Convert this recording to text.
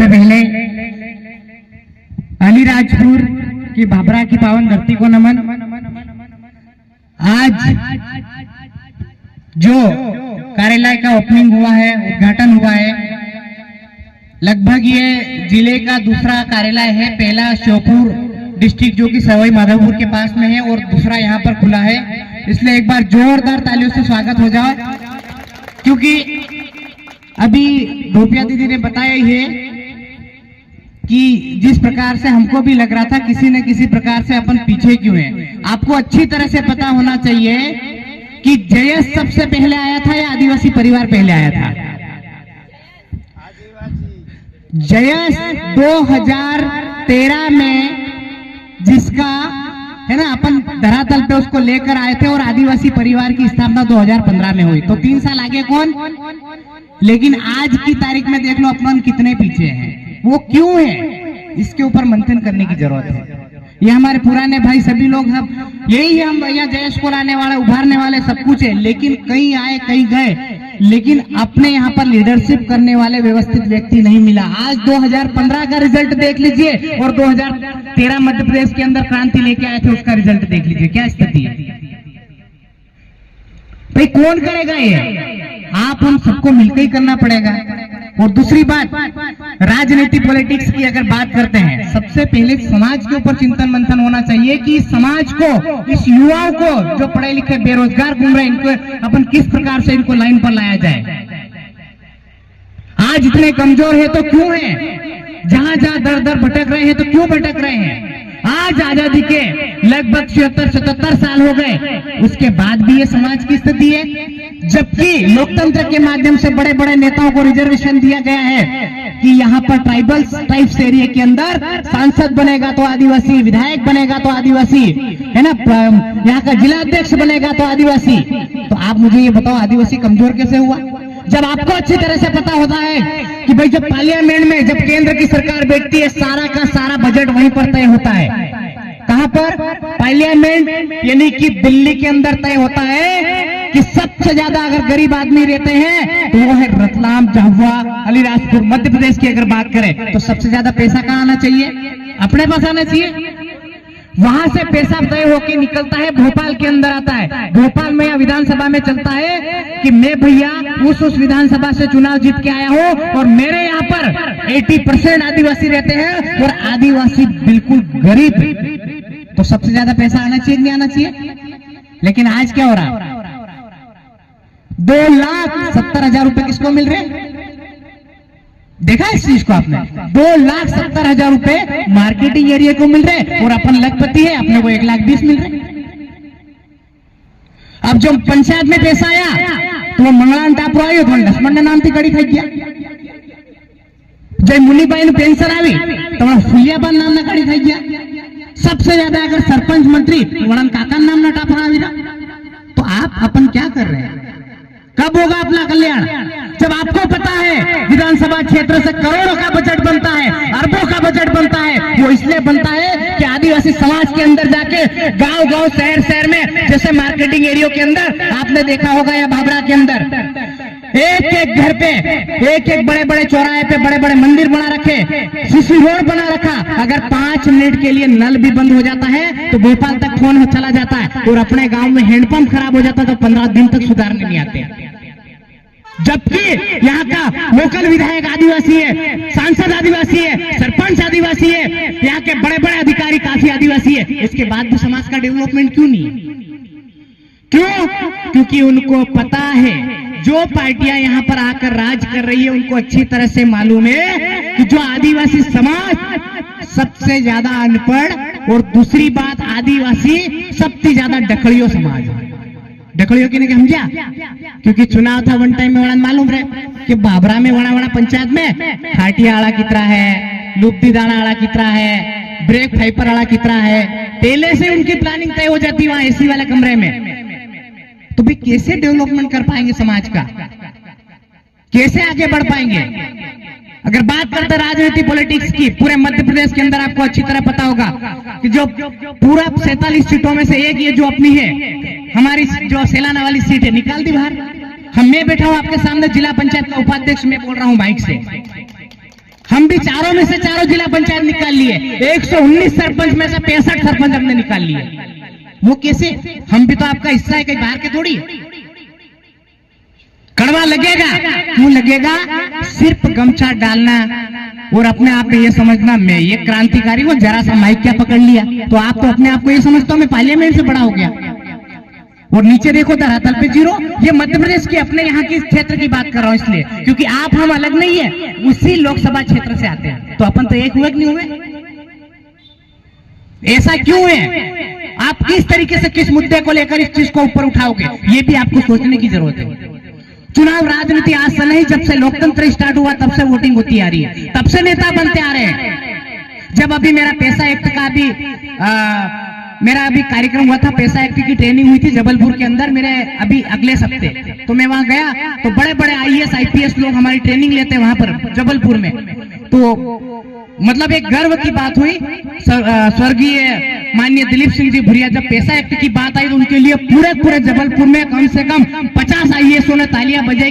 सबसे पहले अलीराजपुर की भाभरा की पावन धरती को नमन। आज जो कार्यालय का ओपनिंग हुआ है, उद्घाटन हुआ है, लगभग ये जिले का दूसरा कार्यालय है। पहला श्योपुर डिस्ट्रिक्ट जो कि सवाई माधोपुर के पास में है और दूसरा यहाँ पर खुला है, इसलिए एक बार जोरदार तालियों से स्वागत हो जाओ। क्योंकि अभी धोपिया दीदी ने बताया ही है कि जिस प्रकार से हमको भी लग रहा था किसी न किसी प्रकार से अपन पीछे क्यों हैं। आपको अच्छी तरह से पता होना चाहिए कि जयस सबसे पहले आया था या आदिवासी परिवार पहले आया था। जयस 2013 में जिसका है ना, अपन धरातल पे उसको लेकर आए थे और आदिवासी परिवार की स्थापना 2015 में हुई। तो 3 साल आगे कौन, लेकिन आज की तारीख में देख लो अपन कितने पीछे हैं। वो क्यों है, इसके ऊपर मंथन करने की जरूरत है। ये हमारे पुराने भाई सभी लोग सब यही है, हम भैया जयेश को लाने वाले, उभारने वाले, सब कुछ है, लेकिन कहीं आए कहीं गए, लेकिन अपने यहाँ पर लीडरशिप करने वाले व्यवस्थित व्यक्ति नहीं मिला। आज 2015 का रिजल्ट देख लीजिए और 2013 मध्य प्रदेश के अंदर क्रांति लेके आए थे, उसका रिजल्ट देख लीजिए, क्या स्थिति है भाई। कौन करेगा ये? आप हम सबको मिलकर ही करना पड़ेगा। और दूसरी बात, राजनीति पॉलिटिक्स की अगर बात करते हैं, सबसे पहले समाज के ऊपर चिंतन मंथन होना चाहिए कि समाज को, इस युवाओं को जो पढ़े लिखे बेरोजगार घूम रहे हैं, इनको अपन किस प्रकार से इनको लाइन पर लाया जाए। आज इतने कमजोर है तो क्यों है, जहां जहां दर दर भटक रहे हैं तो क्यों भटक रहे हैं। आज आजादी के लगभग 76-77 साल हो गए, उसके बाद भी ये समाज की स्थिति है। जबकि लोकतंत्र के माध्यम से बड़े बड़े नेताओं को रिजर्वेशन दिया गया है कि यहाँ पर ट्राइब्स एरिया के अंदर सांसद बनेगा तो आदिवासी, विधायक बनेगा तो आदिवासी, है ना, यहाँ का जिला अध्यक्ष बनेगा तो आदिवासी। तो आप मुझे ये बताओ, आदिवासी कमजोर कैसे हुआ? जब आपको अच्छी तरह से पता होता है कि भाई जब पार्लियामेंट में जब केंद्र की सरकार बैठती है, सारा का सारा बजट वहीं पर तय होता है। कहां पर? पार्लियामेंट, यानी कि दिल्ली के अंदर तय होता है कि सबसे ज्यादा अगर गरीब आदमी रहते हैं तो वो है रतलाम, झाबुआ, अलीराजपुर, मध्य प्रदेश की अगर बात करें तो सबसे ज्यादा पैसा कहां आना चाहिए? अपने पास आना चाहिए। वहां से पैसा तय होकर निकलता है, भोपाल के अंदर आता है। भोपाल में या विधानसभा में चलता है कि मैं भैया उस विधानसभा से चुनाव जीत के आया हूं और मेरे यहाँ पर 80% आदिवासी रहते हैं और आदिवासी बिल्कुल गरीब। तो सबसे ज्यादा पैसा आना चाहिए नहीं आना चाहिए? लेकिन आज क्या हो रहा? 2,70,000 रुपए किसको मिल रहे? देखा इस चीज को आपने? 2,70,000 रुपए मार्केटिंग एरिया को मिल रहे और अपन लखपति है, अपने को 1,20,000 मिल रहे। अब जो पंचायत में पैसा आया तो वो मंगलान टापरो आयो तो लक्ष्मण ने नाम थी कड़ी खाई गया। जय मुनीबाई ने पेंशन आई तो फुलियाबान नाम ना कड़ी खाई गया। सबसे ज्यादा अगर सरपंच मंत्री वड़न काका नाम ना टापरा आवी। तो आप अपन क्या कर रहे हैं? कब होगा अपना कल्याण? जब आपको पता है विधानसभा क्षेत्र से करोड़ों का बजट बनता है, अरबों का बजट बनता है। वो इसलिए बनता है कि आदिवासी समाज के अंदर जाके गांव गांव, शहर शहर में, जैसे मार्केटिंग एरिया के अंदर आपने देखा होगा या भाभरा के अंदर, एक एक घर पे, एक एक बड़े बड़े चौराहे पे बड़े बड़े मंदिर बना रखे, सीसी रोड बना रखा। अगर 5 मिनट के लिए नल भी बंद हो जाता है तो भोपाल तक फोन चला जाता है। और अपने गांव में हैंडपंप खराब हो जाता है तो 15 दिन तक सुधारने नहीं आते। जबकि यहाँ का लोकल विधायक आदिवासी है, सांसद आदिवासी है, सरपंच आदिवासी है, यहाँ के बड़े बड़े अधिकारी काफी आदिवासी है। इसके बाद भी समाज का डेवलपमेंट क्यों नहीं है? क्यों? क्योंकि उनको पता है, जो पार्टियां यहाँ पर आकर राज कर रही है उनको अच्छी तरह से मालूम है कि जो आदिवासी समाज सबसे ज्यादा अनपढ़ और दूसरी बात आदिवासी सबसे ज्यादा डकड़ियों समाज है। डकड़ियों की नहीं समझा? क्योंकि चुनाव था वन टाइम में वड़ा मालूम रहे कि बाबरा में वड़ा पंचायत में खाटिया आड़ा कितना है, लुप्ती दाना आड़ा कितना है, ब्रेक फाइपर आड़ा कितना है। पहले से उनकी प्लानिंग तय हो जाती वहां एसी वाले कमरे में। तो भी कैसे डेवलपमेंट कर पाएंगे समाज का? कैसे आगे बढ़ पाएंगे? अगर बात करते राजनीति पॉलिटिक्स की, पूरे मध्य प्रदेश के अंदर आपको अच्छी तरह पता होगा कि जो पूरा 47 सीटों में से एक ये जो अपनी है, हमारी जो सेलाना वाली सीट है, निकाल दी बाहर। मैं बैठा हूं आपके सामने, जिला पंचायत का उपाध्यक्ष मैं बोल रहा हूं माइक से। हम भी चारों में से चारों जिला पंचायत निकाल लिए, 119 सरपंच में से 65 सरपंच हमने निकाल लिए। वो कैसे? हम भी तो आपका हिस्सा है, कहीं बाहर के थोड़ी। कड़वा लगेगा, क्यों लगेगा? सिर्फ गमछा डालना और अपने आप में ये समझना मैं ये क्रांतिकारी हूं, जरा सा माइक क्या पकड़ लिया तो आप तो अपने आप को ये समझता हूं मैं पार्लियामेंट से बड़ा हो गया। और नीचे देखो धरातल पे जीरो। ये मध्य प्रदेश की अपने यहाँ की क्षेत्र की बात कर रहा हूं इसलिए क्योंकि आप हम अलग नहीं है, उसी लोकसभा क्षेत्र से आते हैं, तो अपन तो एक हुए कि नहीं हुए? ऐसा क्यों है? आप किस तरीके से किस मुद्दे को लेकर इस चीज को ऊपर उठाओगे, ये भी आपको सोचने की जरूरत है। चुनाव राजनीति आज से नहीं, जब से लोकतंत्र स्टार्ट हुआ तब से वोटिंग होती आ रही है, तब से नेता बनते आ रहे हैं। जब अभी मेरा पैसा एक्ट का मेरा अभी कार्यक्रम हुआ था, पैसा एक्ट की ट्रेनिंग हुई थी जबलपुर के अंदर मेरे अभी अगले हफ्ते, तो मैं वहां गया तो बड़े बड़े IAS IPS लोग हमारी ट्रेनिंग लेते हैं वहां पर जबलपुर में। तो मतलब एक गर्व की बात हुई। स्वर्गीय माननीय दिलीप सिंह जी भुरिया, जब पैसा एक्ट की बात आई तो उनके लिए पूरे जबलपुर में कम से कम 50 IAS ने तालियां बजाई।